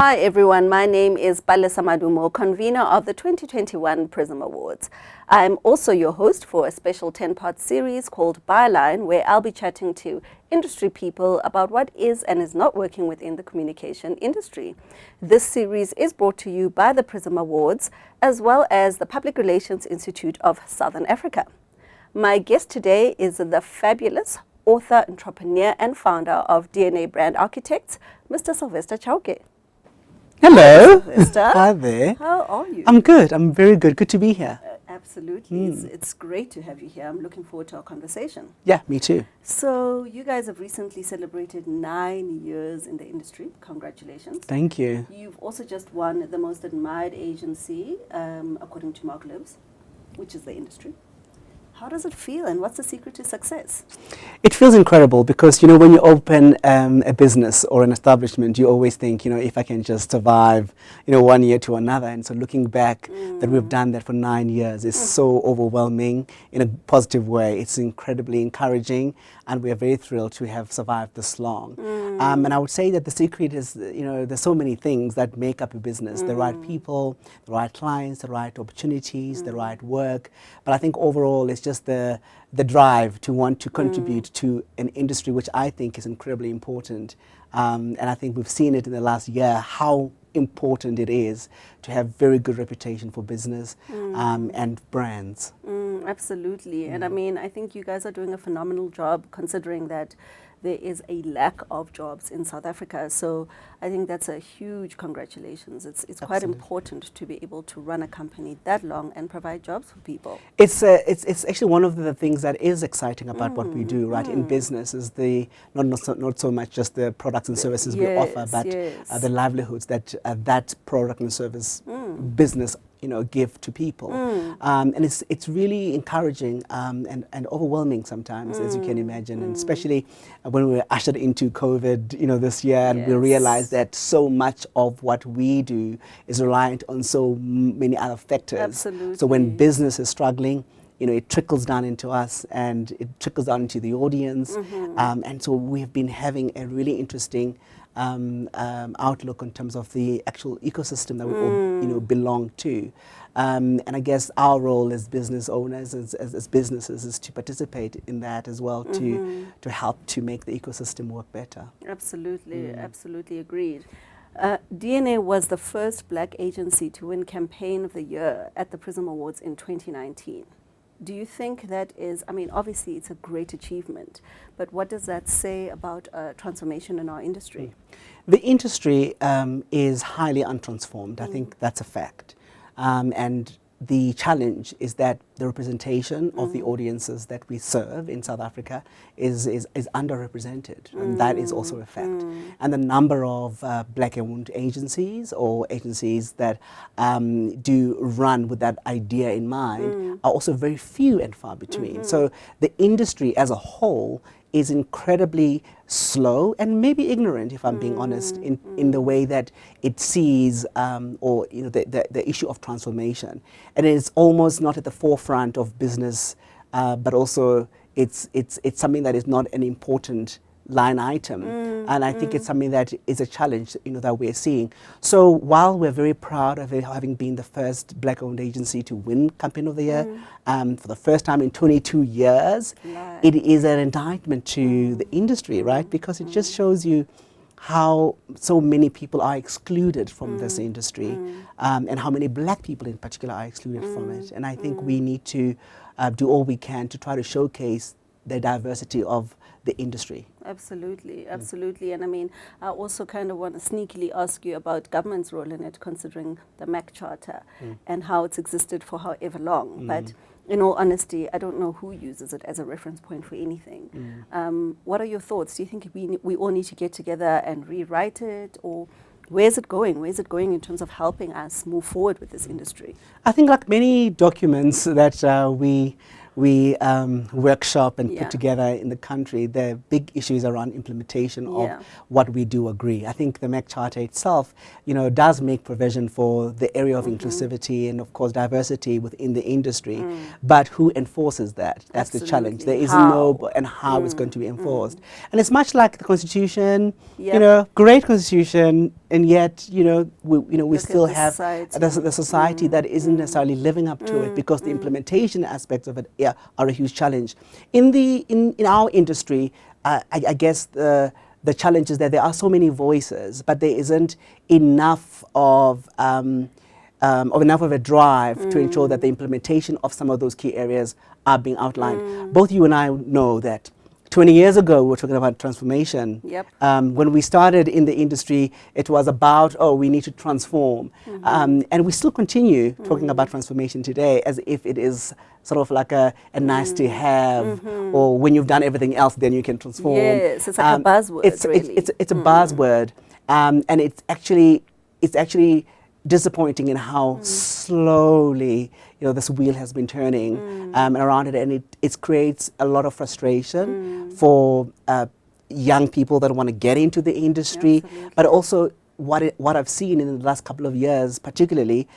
Hi everyone, my name is Palesa Madumo, convener of the 2021 PRISM Awards. I'm also your host for a special 10-part series called Byline, where I'll be chatting to industry people about what is and is not working within the communication industry. This series is brought to you by the PRISM Awards, as well as the Public Relations Institute of Southern Africa. My guest today is the fabulous author, entrepreneur, and founder of DNA Brand Architects, Mr. Sylvester Chauke. Hello. Hi, Sylvester. Hi there. How are you? I'm good. I'm very good. Good to be here. Absolutely. It's great to have you here. I'm looking forward to our conversation. Yeah, me too. So you guys have recently celebrated 9 years in the industry. Congratulations. Thank you. You've also just won the most admired agency, according to Mark Lives, which is the industry. How does it feel, and what's the secret to success? It feels incredible because, when you open a business or an establishment, you always think, if I can just survive, 1 year to another. And so looking back that we've done that for 9 years is so overwhelming in a positive way. It's incredibly encouraging, and we are very thrilled to have survived this long. And I would say that the secret is, there's so many things that make up a business. The right people, the right clients, the right opportunities, the right work. But I think overall it's just the drive to want to contribute to an industry which I think is incredibly important. And I think we've seen it in the last year, how important it is to have very good reputation for business and brands. Absolutely. And I mean, I think you guys are doing a phenomenal job considering that there is a lack of jobs in South Africa. So I think that's a huge congratulations. It's quite important to be able to run a company that long and provide jobs for people. It's actually one of the things that is exciting about what we do, right? In business is not so much just the products and services we offer, but the livelihoods that that product and service business give to people. And it's really encouraging and overwhelming sometimes, as you can imagine, and especially when we were ushered into COVID, this year, and we realized that so much of what we do is reliant on so many other factors. Absolutely. So when business is struggling, it trickles down into us, and it trickles down into the audience. And so we have been having a really interesting outlook in terms of the actual ecosystem that we all belong to. And I guess our role as business owners, as businesses, is to participate in that as well, to help to make the ecosystem work better. Absolutely, absolutely agreed. DNA was the first black agency to win Campaign of the Year at the PRISM Awards in 2019. Do you think that is, I mean, obviously it's a great achievement, but what does that say about transformation in our industry? The industry is highly untransformed. I think that's a fact. And the challenge is that the representation of the audiences that we serve in South Africa is underrepresented, and that is also a fact. And the number of black-owned agencies or agencies that do run with that idea in mind are also very few and far between. So the industry as a whole is incredibly slow and maybe ignorant, if I'm being honest, in the way that it sees the issue of transformation. And it's almost not at the forefront of business, but also it's something that is not an important line item. And I think it's something that is a challenge that we're seeing. So while we're very proud of it, having been the first black-owned agency to win Campaign of the Year for the first time in 22 years, it is an indictment to the industry, right? Because it just shows you how so many people are excluded from this industry, and how many black people in particular are excluded from it. And I think we need to do all we can to try to showcase the diversity of the industry. Absolutely, absolutely. And I mean, I also kind of want to sneakily ask you about government's role in it, considering the MEC Charter and how it's existed for however long. But in all honesty, I don't know who uses it as a reference point for anything. What are your thoughts? Do you think we all need to get together and rewrite it, or where's it going? Where's it going in terms of helping us move forward with this industry? I think like many documents that we workshop and Yeah. put together in the country, the big issues around implementation Yeah. of what we do agree. I think the MEC Charter itself, does make provision for the area of inclusivity and, of course, diversity within the industry. But who enforces that? That's the challenge. There is and how it's going to be enforced. And it's much like the Constitution, great Constitution, and yet, we still have the society that isn't necessarily living up to it, because the implementation aspects of it are a huge challenge. In our industry, I guess the challenge is that there are so many voices, but there isn't enough of a drive to ensure that the implementation of some of those key areas are being outlined. Both you and I know that 20 years ago, we were talking about transformation. Yep. When we started in the industry, it was about, we need to transform. And we still continue talking about transformation today as if it is sort of like a nice to have, or when you've done everything else, then you can transform. Yes, it's like a buzzword, really. It's a buzzword. And it's actually disappointing in how slowly this wheel has been turning around it, and it creates a lot of frustration for young people that want to get into the industry. Absolutely. But also what I've seen in the last couple of years particularly,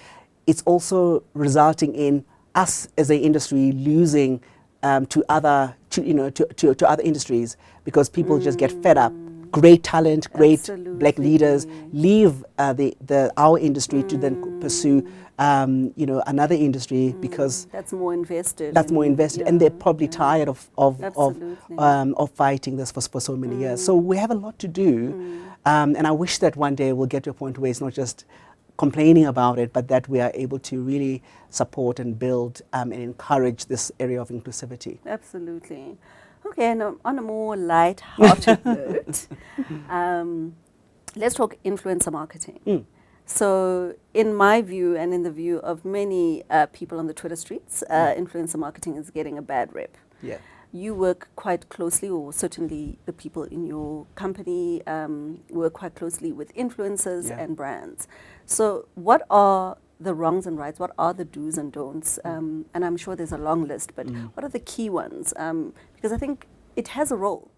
it's also resulting in us as an industry losing to other industries, because people just get fed up. Great talent, great black leaders leave our industry to then pursue another industry, because that's more invested. And they're probably tired of fighting this for so many years. So we have a lot to do, and I wish that one day we'll get to a point where it's not just complaining about it, but that we are able to really support and build and encourage this area of inclusivity. Absolutely. Okay, and on a more light-hearted note, let's talk influencer marketing. So in my view, and in the view of many people on the Twitter streets, influencer marketing is getting a bad rep. Yeah. You work quite closely, or certainly the people in your company work quite closely with influencers and brands. So what are the wrongs and rights? What are the do's and don'ts? And I'm sure there's a long list, but what are the key ones? Because I think it has a role.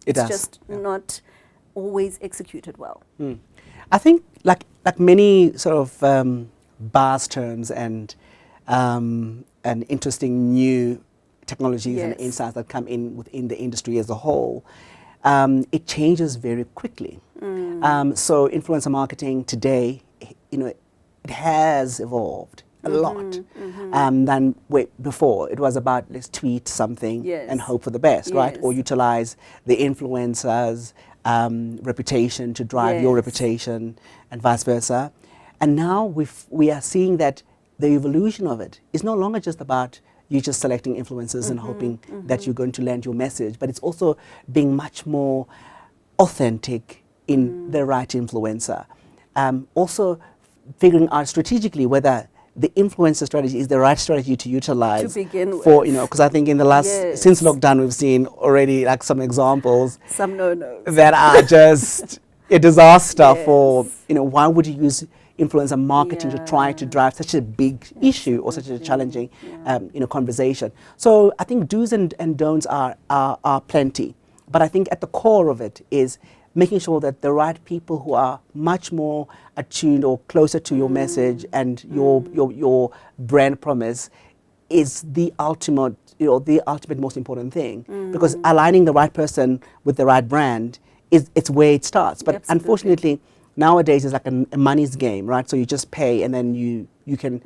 It's just not always executed well. I think like many sort of buzz terms and interesting new technologies and insights that come in within the industry as a whole, it changes very quickly. So influencer marketing today, it has evolved a lot than before. It was about, let's tweet something and hope for the best, right? Or utilize the influencer's reputation to drive your reputation, and vice versa. And now we are seeing that the evolution of it is no longer just about you just selecting influencers and hoping that you're going to land your message, but it's also being much more authentic in the right influencer. Also figuring out strategically whether the influencer strategy is the right strategy to utilize to begin with. Because I think in the last, since lockdown, we've seen already like some examples. Some no-nos. That are just a disaster for, why would you use influencer marketing to try to drive such a big issue or such a challenging, conversation. So I think do's and don'ts are plenty. But I think at the core of it is making sure that the right people who are much more attuned or closer to your message and your brand promise is the ultimate most important thing. Because aligning the right person with the right brand it's where it starts. But unfortunately, nowadays it's like a money's game, right? So you just pay, and then you can,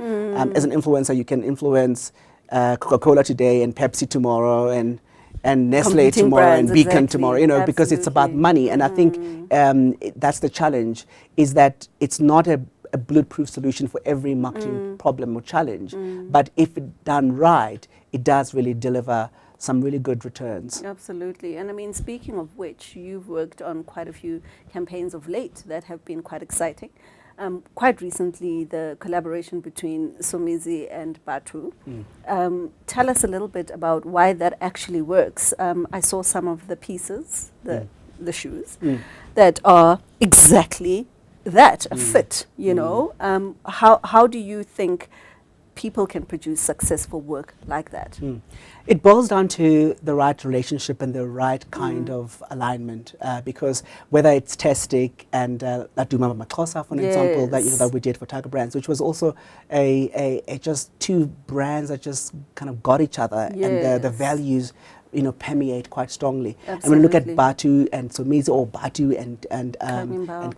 as an influencer, you can influence Coca-Cola today and Pepsi tomorrow and Nestle tomorrow and Beacon tomorrow, because it's about money. And I think that's the challenge, is that it's not a bulletproof solution for every marketing problem or challenge. But if it done right, it does really deliver some really good returns. Absolutely. And I mean, speaking of which, you've worked on quite a few campaigns of late that have been quite exciting. Quite recently, the collaboration between Somizi and Batu. Tell us a little bit about why that actually works. I saw some of the pieces, the shoes, that are exactly that, a fit, How do you think people can produce successful work like that? It boils down to the right relationship and the right kind of alignment, because whether it's Testic and Laduma Makosa, for an example, that we did for Tiger Brands, which was also a just two brands that just kind of got each other, and the values permeate quite strongly. Absolutely. And when you look at Batu and Somizi, or Batu and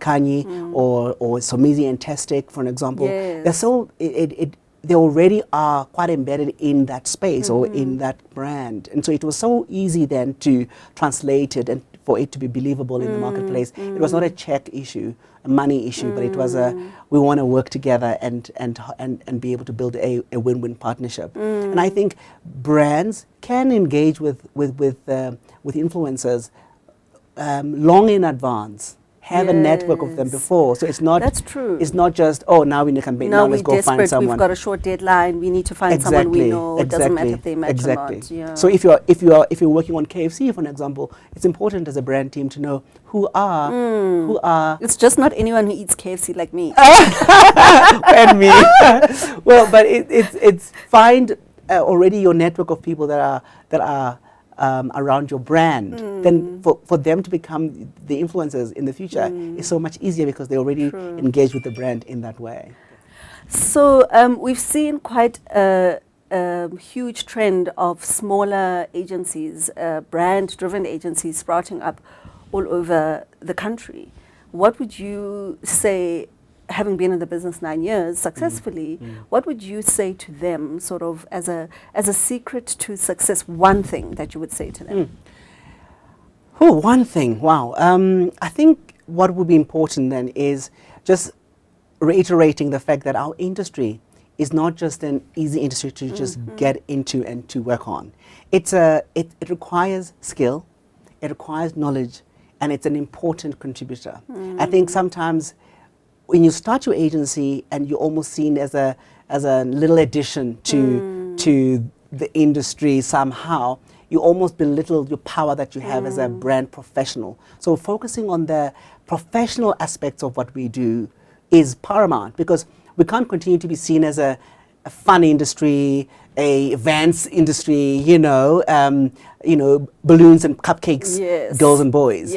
Kanye, or Somizi and Testic, for an example, they're so they already are quite embedded in that space or in that brand. And so it was so easy then to translate it and for it to be believable in the marketplace. It was not a check issue, a money issue, but it was we want to work together and be able to build a win-win partnership. And I think brands can engage with influencers long in advance. Have a network of them before, so it's not. That's true. It's not just now we need a campaign. Now let's go find someone. We've got a short deadline. We need to find someone we know. It doesn't matter if they match or not. Yeah. So if you're working on KFC, for an example, it's important as a brand team to know who are. It's just not anyone who eats KFC like me. And me. Well, but it's find already your network of people that are. Around your brand, then for them to become the influencers in the future is so much easier because they already engage with the brand in that way. So we've seen quite a huge trend of smaller agencies, brand-driven agencies sprouting up all over the country. What would you say, having been in the business 9 years successfully, what would you say to them, sort of as a secret to success? One thing that you would say to them. One thing. Wow. I think what would be important then is just reiterating the fact that our industry is not just an easy industry to just get into and to work on. It requires skill, it requires knowledge, and it's an important contributor. I think sometimes when you start your agency and you're almost seen as a little addition to the industry somehow, you almost belittle your power that you have as a brand professional. So focusing on the professional aspects of what we do is paramount, because we can't continue to be seen as a fun industry, a events industry, balloons and cupcakes, girls and boys.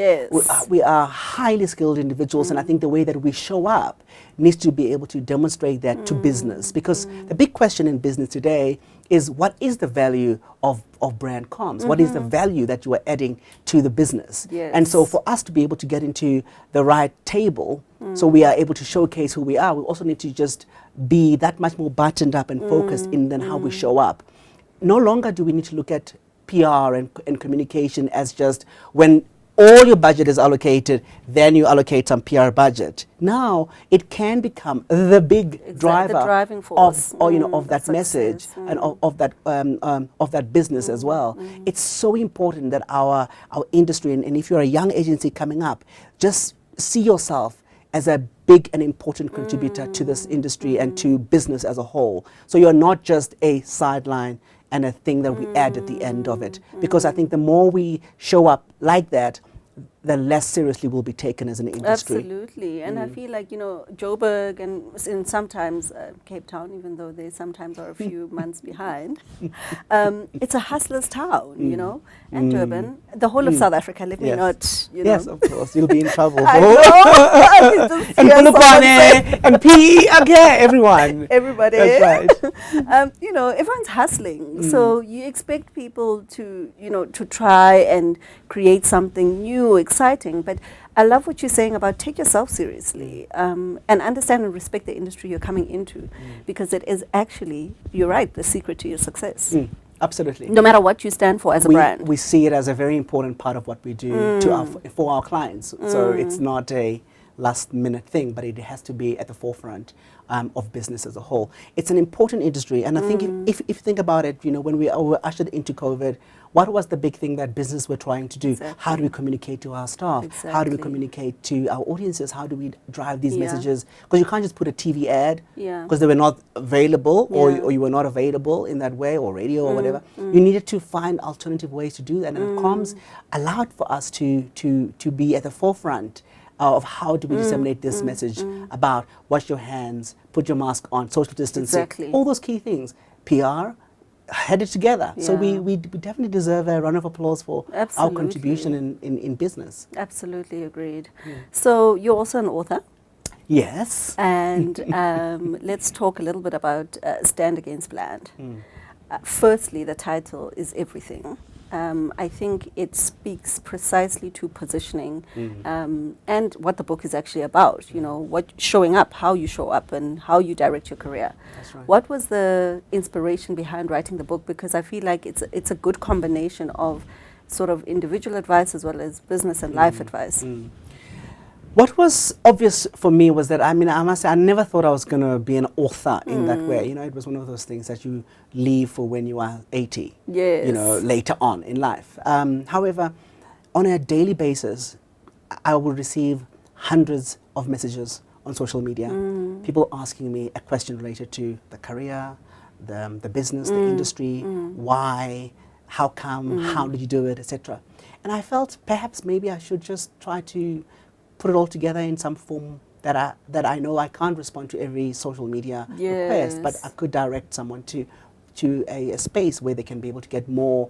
We are highly skilled individuals, and I think the way that we show up needs to be able to demonstrate that to business, because the big question in business today is, what is the value of brand comms? What is the value that you are adding to the business? And so for us to be able to get into the right table, so we are able to showcase who we are, we also need to just be that much more buttoned up and focused in then how we show up. No longer do we need to look at PR and communication as just when all your budget is allocated, then you allocate some PR budget. Now it can become the big driver, the driving force of that message and of that business as well. It's so important that our industry, and if you're a young agency coming up, just see yourself as a big and important contributor to this industry and to business as a whole. So you're not just a sideline and a thing that we add at the end of it. Because I think the more we show up like that, the less seriously we'll be taken as an industry. Absolutely. And I feel like, Joburg and sometimes Cape Town, even though they sometimes are a few months behind, it's a hustler's town, and Durban, the whole of South Africa, let me not, Yes, of course, you'll be in trouble. I know. And Polokwane, and PE, okay, everyone. Everybody. That's right. Everyone's hustling. So you expect people to, to try and create something new, exciting. But I love what you're saying about take yourself seriously and understand and respect the industry you're coming into, because it is actually, you're right, the secret to your success. Absolutely. No matter what you stand for as a brand. We see it as a very important part of what we do for our clients. So it's not a last minute thing, but it has to be at the forefront of business as a whole. It's an important industry, and I think if you think about it, when we were ushered into COVID, what was the big thing that business were trying to do? Exactly. How do we communicate to our staff? Exactly. How do we communicate to our audiences? How do we drive these messages? Because you can't just put a TV ad because they were not available or you were not available in that way, or radio or whatever. You needed to find alternative ways to do that, and comms allowed for us to be at the forefront of how do we disseminate this message about wash your hands, put your mask on, social distancing, Exactly. all those key things. PR had it together. So Yeah. we definitely deserve a round of applause for our Absolutely. contribution in business. Absolutely agreed. So you're also an author. Yes. And let's talk a little bit about Stand Against Bland. Firstly, the title is everything. I think it speaks precisely to positioning and what the book is actually about. You know, what showing up, how you show up, and how you direct your career. That's right. What was the inspiration behind writing the book? Because I feel like it's a good combination of sort of individual advice as well as business and life advice. What was obvious for me was that, I mean, I must say, I never thought I was going to be an author in that way. You know, it was one of those things that you leave for when you are 80, Yes. you know, later on in life. However, on a daily basis, I would receive hundreds of messages on social media, people asking me a question related to the career, the business, the industry, why, how come, how did you do it, etc. And I felt perhaps maybe I should just try to put it all together in some form that I know I can't respond to every social media request, but I could direct someone to a space where they can be able to get more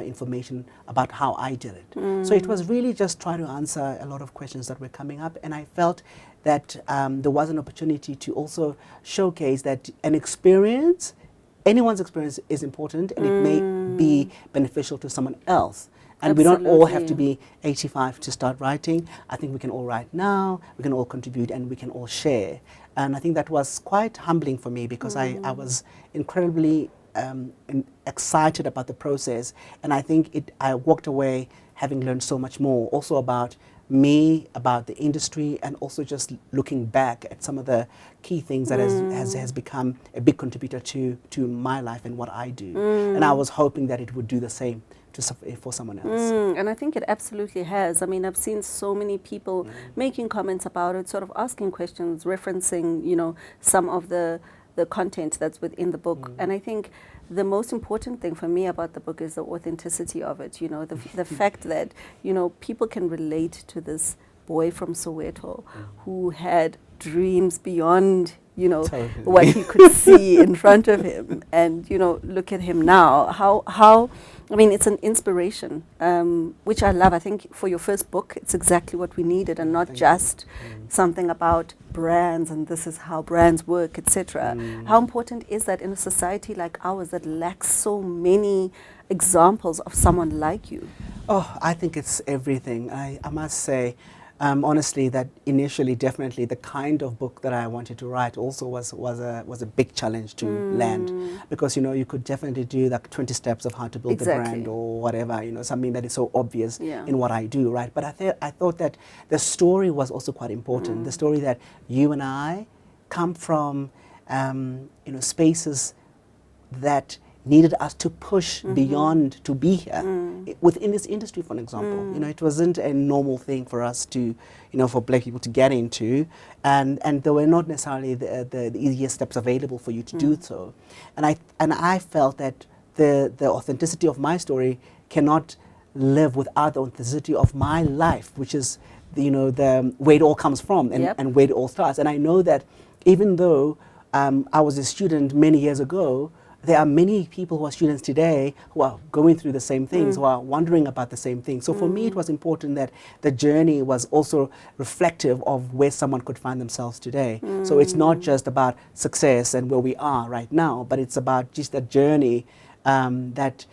information about how I did it. So it was really just trying to answer a lot of questions that were coming up, and I felt that there was an opportunity to also showcase that anyone's experience is important, and it may be beneficial to someone else. And we don't all have to be 85 to start writing. I think we can all write now, we can all contribute, and we can all share. And I think that was quite humbling for me, because I was incredibly excited about the process. And I think I walked away having learned so much more, also about me, about the industry, and also just looking back at some of the key things that has become a big contributor to my life and what I do. And I was hoping that it would do the same for someone else. And I think it absolutely has. I mean, I've seen so many people making comments about it, sort of asking questions, referencing, you know, some of the content that's within the book. And I think the most important thing for me about the book is the authenticity of it, you know, the fact that, you know, people can relate to this boy from Soweto who had dreams beyond, you know, what he could see in front of him. And, you know, look at him now. How I mean, it's an inspiration, which I love. I think for your first book, it's exactly what we needed, and not just something about brands and this is how brands work, etc. How important is that in a society like ours that lacks so many examples of someone like you? Oh, I think it's everything. I must say, honestly, that initially, definitely, the kind of book that I wanted to write also was a big challenge to land, because, you know, you could definitely do like 20 steps of how to build the brand or whatever, you know, something that is so obvious in what I do, right? But I thought that the story was also quite important. The story that you and I come from, you know, spaces that needed us to push beyond to be here within this industry, for an example. You know, it wasn't a normal thing for us to, you know, for black people to get into, and there were not necessarily the easiest steps available for you to do so. And I felt that the authenticity of my story cannot live without the authenticity of my life, which is, you know, the where it all comes from and where it all starts. And I know that even though I was a student many years ago, there are many people who are students today who are going through the same things, who are wondering about the same things. So for me, it was important that the journey was also reflective of where someone could find themselves today. So it's not just about success and where we are right now, but it's about just that journey that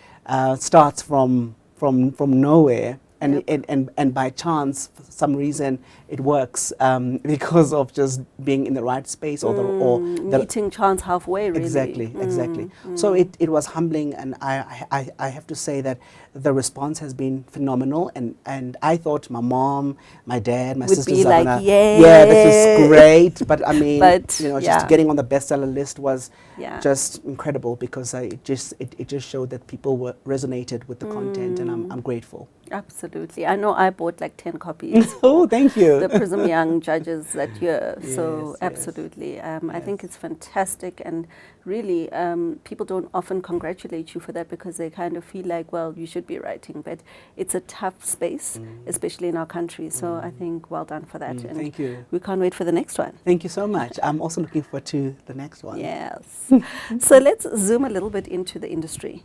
starts from nowhere. And by chance, for some reason, it works because of just being in the right space or meeting chance halfway, really. Exactly. So it was humbling, and I have to say that the response has been phenomenal. And I thought my mom, my dad, my sisters be are like, yeah, this is great. But I mean, you know, just yeah. getting on the bestseller list was just incredible, because it just showed that people resonated with the content, and I'm grateful. Absolutely. Absolutely. I know I bought like 10 copies. Oh, thank you. The PRISM Young judges that year. Yes, So yes. absolutely. I think it's fantastic, and really people don't often congratulate you for that because they kind of feel like, well, you should be writing, but it's a tough space, especially in our country. So I think well done for that. And thank you. we can't wait for the next one. Thank you so much. I'm also looking forward to the next one. Yes. So let's zoom a little bit into the industry.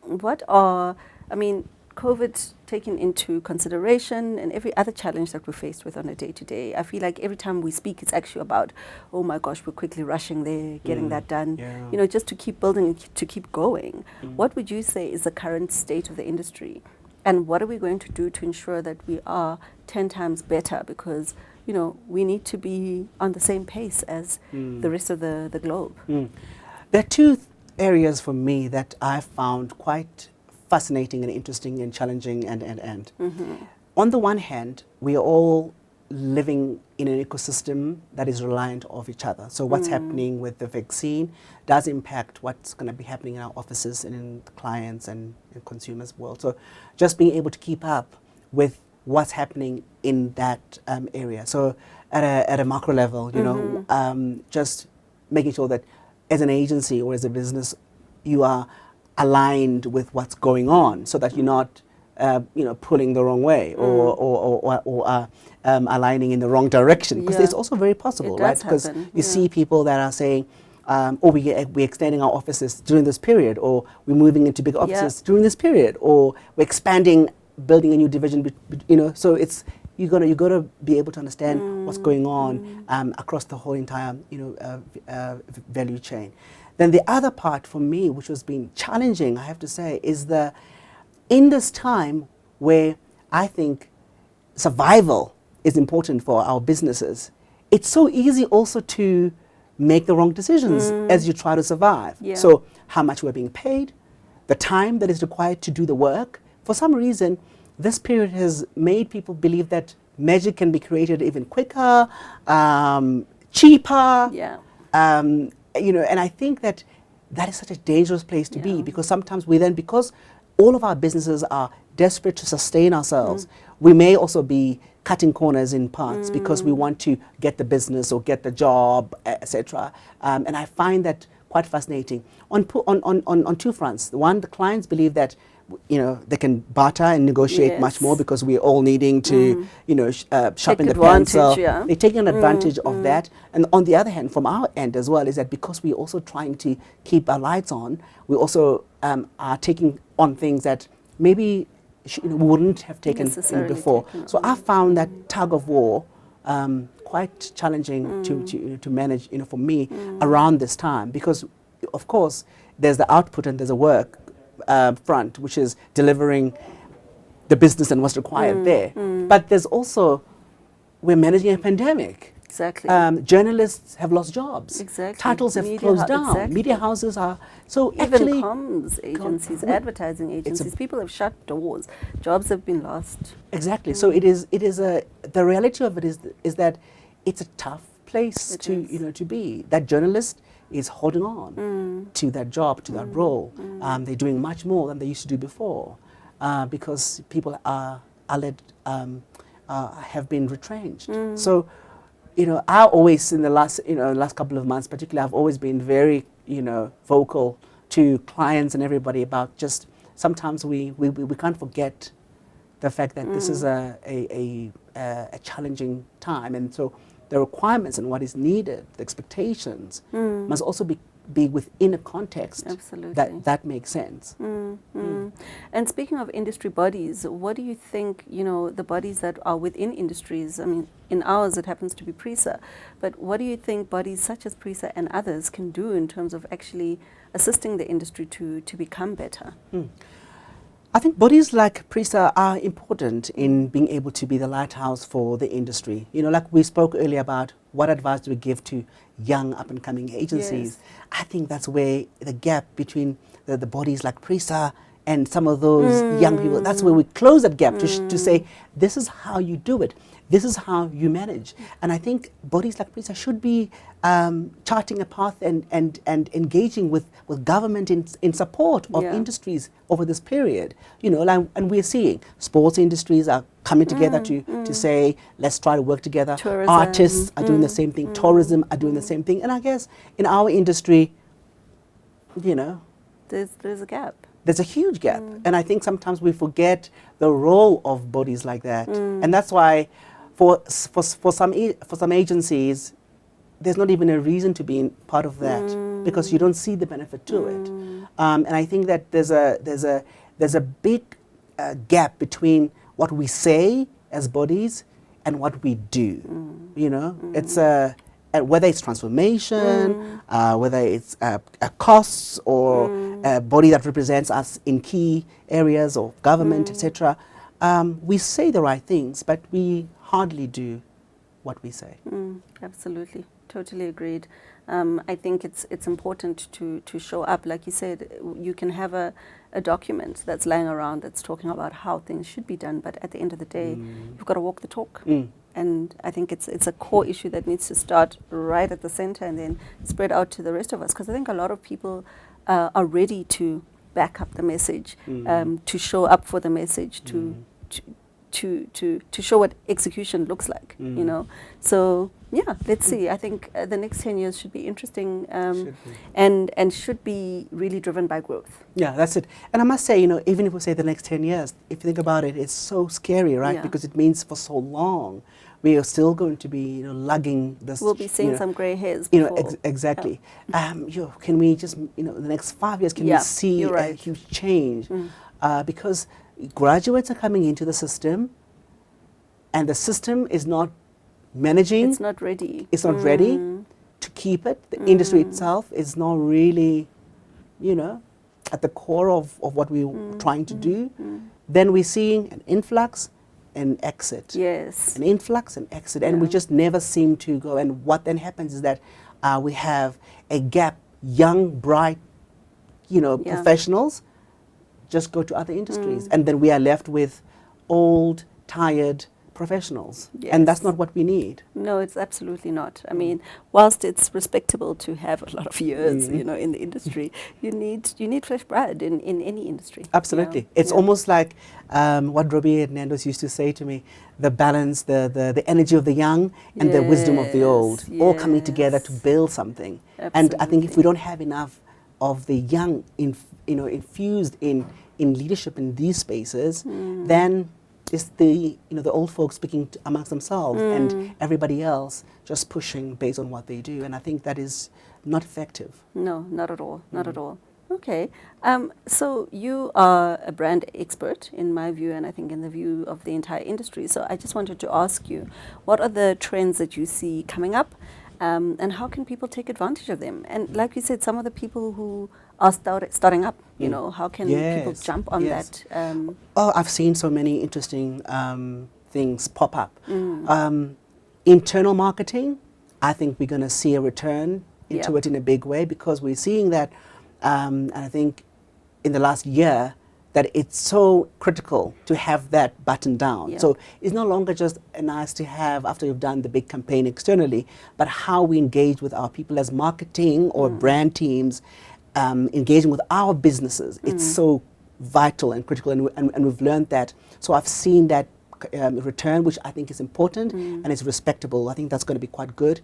What are, I mean, COVID taken into consideration and every other challenge that we're faced with on a day-to-day, I feel like every time we speak, it's actually about, oh my gosh, we're quickly rushing there, getting that done, Yeah. you know, just to keep building, to keep going. What would you say is the current state of the industry? And what are we going to do to ensure that we are 10 times better? Because, you know, we need to be on the same pace as the rest of the globe. There are two areas for me that I found quite fascinating and interesting and challenging and. On the one hand, we are all living in an ecosystem that is reliant of each other. So what's happening with the vaccine does impact what's going to be happening in our offices and in the clients and in consumers' world. So just being able to keep up with what's happening in that area. So at a macro level, you know, just making sure that as an agency or as a business, you are aligned with what's going on, so that you're not, you know, pulling the wrong way or aligning in the wrong direction. Because it's also very possible, right? Because you see people that are saying, oh, we're extending our offices during this period, or we're moving into big offices during this period, or we're expanding, building a new division, you know. So it's you gotta be able to understand what's going on across the whole entire, you know, value chain. Then the other part for me, which has been challenging, I have to say, is in this time where I think survival is important for our businesses, it's so easy also to make the wrong decisions as you try to survive. So how much we're being paid, the time that is required to do the work. For some reason, this period has made people believe that magic can be created even quicker, cheaper. You know, and I think that is such a dangerous place to be, because sometimes we then, because all of our businesses are desperate to sustain ourselves, we may also be cutting corners in parts because we want to get the business or get the job, etc. And I find that quite fascinating on two fronts. One, the clients believe that, you know, they can barter and negotiate much more because we're all needing to, you know, sharpen the pencil. They're taking advantage of that. And on the other hand, from our end as well, is that because we're also trying to keep our lights on, we also are taking on things that maybe we wouldn't have taken before. So I found that tug of war quite challenging to manage, you know, for me around this time, because of course there's the output and there's a work front, which is delivering the business and what's required there. But there's also, we're managing a pandemic. Journalists have lost jobs. Titles have closed down. Media houses are, so even actually comms agencies, advertising agencies, people have shut doors. Jobs have been lost. So it is the reality of it is that it's a tough place to be. That journalist is holding on to that job, to that role. They're doing much more than they used to do before, because people have been retrenched. So, you know, I always, in the last couple of months particularly, I've always been very, you know, vocal to clients and everybody about just sometimes we can't forget the fact that this is a challenging time, and so the requirements and what is needed, the expectations, must also be within a context that makes sense. And speaking of industry bodies, what do you think, you know, the bodies that are within industries, I mean, in ours it happens to be PRISA, but what do you think bodies such as PRISA and others can do in terms of actually assisting the industry to become better? I think bodies like PRISA are important in being able to be the lighthouse for the industry. You know, like we spoke earlier about what advice do we give to young up-and-coming agencies. I think that's where the gap between the bodies like PRISA and some of those young people, that's where we close that gap to say, this is how you do it. This is how you manage. And I think bodies like PRISA should be charting a path and engaging with government in support of industries over this period. You know, like, and we're seeing sports industries are coming together to say, let's try to work together. Tourism. Artists are doing the same thing. Tourism are doing the same thing. And I guess in our industry, you know, there's a gap. There's a huge gap. And I think sometimes we forget the role of bodies like that. And that's why for some agencies, there's not even a reason to be part of that because you don't see the benefit to it. And I think that there's a big gap between what we say as bodies and what we do. You know, it's whether it's transformation, whether it's costs or a body that represents us in key areas of government, etc. We say the right things, but we hardly do what we say. Absolutely. Totally agreed. I think it's important to show up. Like you said, you can have a document that's lying around that's talking about how things should be done, but at the end of the day, you've got to walk the talk. And I think it's a core issue that needs to start right at the center and then spread out to the rest of us. Because I think a lot of people are ready to back up the message, to show up for the message, to show what execution looks like, you know. So yeah, let's see. I think the next 10 years should be interesting, and should be really driven by growth. Yeah, that's it. And I must say, you know, even if we say the next 10 years, if you think about it, it's so scary, right? Yeah. Because it means for so long we are still going to be, you know, lugging this. We'll be seeing some grey hairs. You know, exactly. Can we just, you know, the next 5 years, can we see a huge change? Because graduates are coming into the system, and the system is not managing. It's not ready. It's not ready to keep it. The industry itself is not really, you know, at the core of what we're trying to do. Then we're seeing an influx and exit. Yes. An influx and exit. And we just never seem to go. And what then happens is that we have a gap. Young, bright, you know, professionals just go to other industries. And then we are left with old, tired professionals. Yes. And that's not what we need. No, it's absolutely not. I mean, whilst it's respectable to have a lot of years, you know, in the industry, you need fresh blood in any industry. Absolutely. You know? It's almost like what Robbie Hernandez used to say to me, the balance, the energy of the young and the wisdom of the old, all coming together to build something. Absolutely. And I think if we don't have enough of the young, infused in leadership in these spaces, then it's the old folks speaking amongst themselves and everybody else just pushing based on what they do. And I think that is not effective. No, not at all. Not at all. Okay. So you are a brand expert in my view, and I think in the view of the entire industry. So I just wanted to ask you, what are the trends that you see coming up? And how can people take advantage of them? And like you said, some of the people who are starting up, you know, how can people jump on that? I've seen so many interesting things pop up. Internal marketing, I think we're going to see a return into it in a big way, because we're seeing that, and I think in the last year, that it's so critical to have that button down. So it's no longer just a nice to have after you've done the big campaign externally, but how we engage with our people as marketing or brand teams, engaging with our businesses. It's so vital and critical, and we've learned that. So I've seen that return, which I think is important and is respectable. I think that's going to be quite good.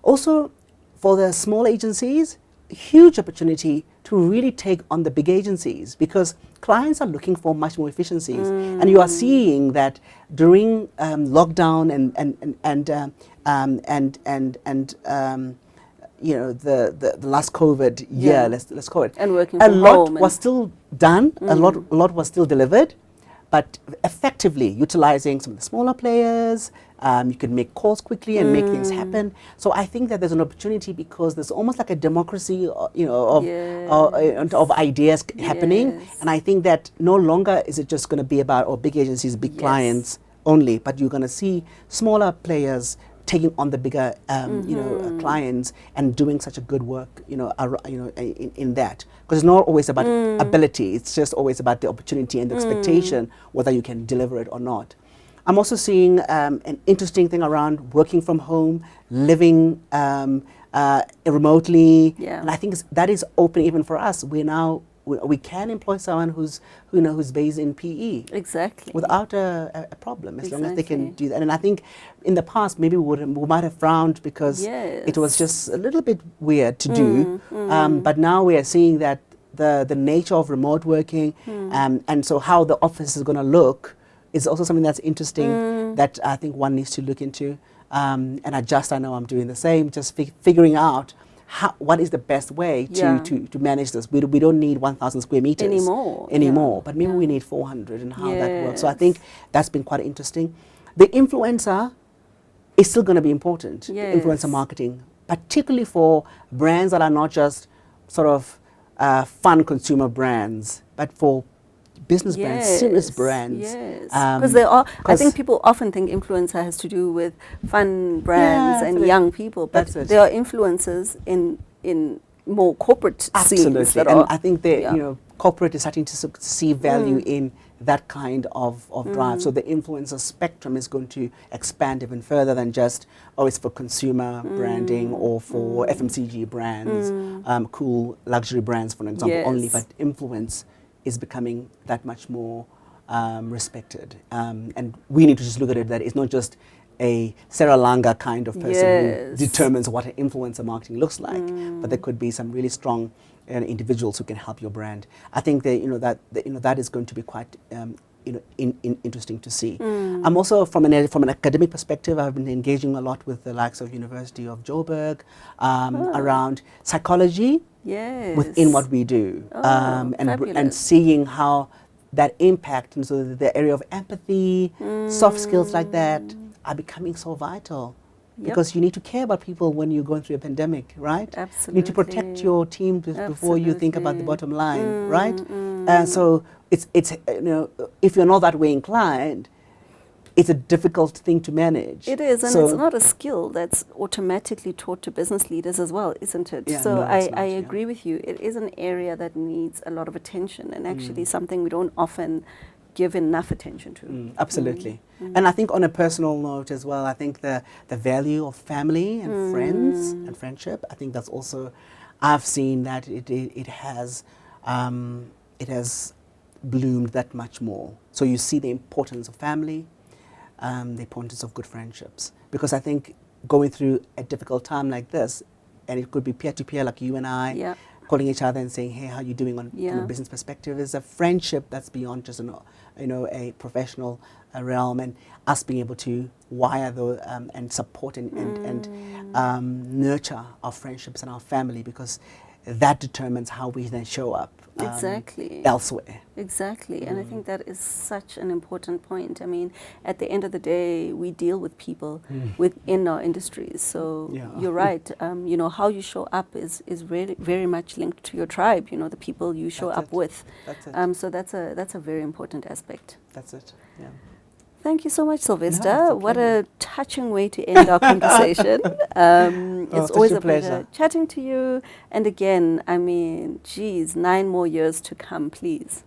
Also, for the small agencies, huge opportunity to really take on the big agencies, because clients are looking for much more efficiencies, and you are seeing that during lockdown and you know, the last COVID year, let's call it, and working a from lot home was still done, a lot was still delivered, but effectively utilizing some of the smaller players. You can make calls quickly and make things happen. So I think that there's an opportunity, because there's almost like a democracy, you know, of ideas happening. And I think that no longer is it just going to be about big agencies, big clients only, but you're going to see smaller players taking on the bigger, you know, clients and doing such a good work, you know, in that. Because it's not always about ability; it's just always about the opportunity and the expectation, whether you can deliver it or not. I'm also seeing an interesting thing around working from home, living remotely, and I think that is open even for us. We can employ someone who's based in PE without a problem, as long as they can do that. And I think in the past maybe we might have frowned because it was just a little bit weird to do. But now we are seeing that the nature of remote working and so how the office is going to look is also something that's interesting that I think one needs to look into. And I know I'm doing the same, just figuring out what is the best way to manage this. We don't need 1,000 square meters anymore, but maybe we need 400 and how that works. So I think that's been quite interesting. The influencer is still going to be important, influencer marketing, particularly for brands that are not just sort of fun consumer brands, but for business brands, serious brands. Because I think people often think influencer has to do with fun brands and young people, but there are influencers in more corporate scenes. And I think that corporate is starting to see value in that kind of drive. So the influencer spectrum is going to expand even further than just, it's for consumer branding or for FMCG brands, cool luxury brands, for example, only, but influence is becoming that much more respected. And we need to just look at it that it's not just a Sarah Langa kind of person who determines what an influencer marketing looks like, but there could be some really strong individuals who can help your brand. I think that that is going to be quite interesting to see. I'm also from an academic perspective, I've been engaging a lot with the likes of University of Joburg around psychology within what we do, and seeing how that impact, and so the area of empathy, soft skills like that are becoming so vital. Because you need to care about people when you're going through a pandemic, right? Absolutely. You need to protect your team before you think about the bottom line, right? And so it's if you're not that way inclined, it's a difficult thing to manage. It is, and it's not a skill that's automatically taught to business leaders as well, isn't it? So I agree with you. It is an area that needs a lot of attention, and actually something we don't often give enough attention to. Absolutely. And I think on a personal note as well, I think the value of family and friends and friendship, I think that's also, I've seen that it has bloomed that much more. So you see the importance of family, the importance of good friendships. Because I think going through a difficult time like this, and it could be peer-to-peer like you and I, calling each other and saying, hey, how are you doing from a business perspective, is a friendship that's beyond just a professional realm, and us being able to wire and support and nurture our friendships and our family, because that determines how we then show up elsewhere. Exactly, and I think that is such an important point. I mean, at the end of the day, we deal with people within our industries. So you're right. How you show up is really very much linked to your tribe. The people you show up with. That's it. So that's a very important aspect. That's it. Yeah. Thank you so much, Sylvester. What a touching way to end our conversation. It's always a pleasure chatting to you. And again, I mean, geez, 9 more years to come, please.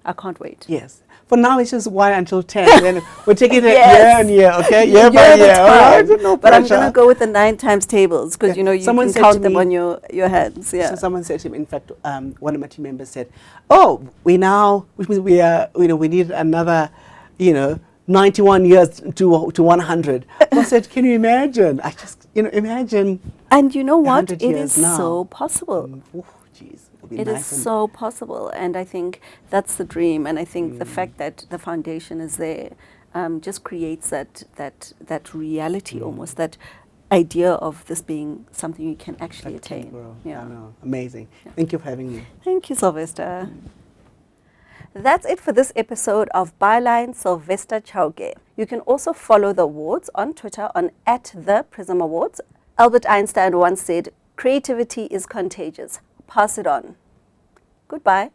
I can't wait. Yes. For now, it's just 1 until 10. Then we're taking it year on year, okay? Year by year. All right? No but I'm going to go with the 9 times tables, because, you can count them on your hands. Yeah. So someone said to me, in fact, one of my team members said, which means we need another, 91 years to 100. I said, can you imagine? I just, imagine. And you know what? It is so possible. It is so possible. And I think that's the dream. And I think the fact that the foundation is there just creates that reality almost, that idea of this being something you can actually attain. I know. Amazing. Thank you for having me. Thank you, Sylvester. That's it for this episode of Byline Sylvester Chauke. You can also follow the awards on Twitter on @the PRISM Awards. Albert Einstein once said, "Creativity is contagious. Pass it on." Goodbye.